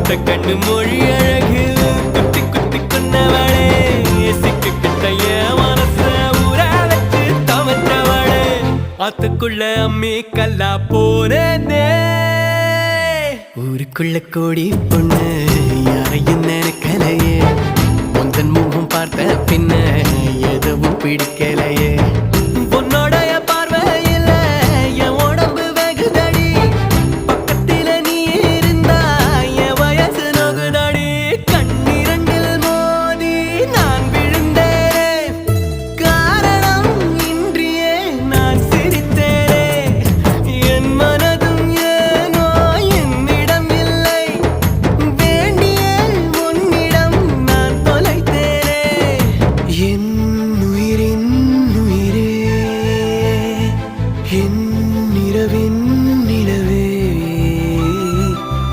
கண்ணு மொழி அழகில் குத்தி குத்தி கொன்னவளே சிக்கிக்கிட்ட மனச ஊரா வச்சு தவற்றவளே ஆத்துக்குள்ள அம்மி கல்லா போனே ஊருக்குள்ள கோடி பொண்ணு யாரையும் நினைக்கலையே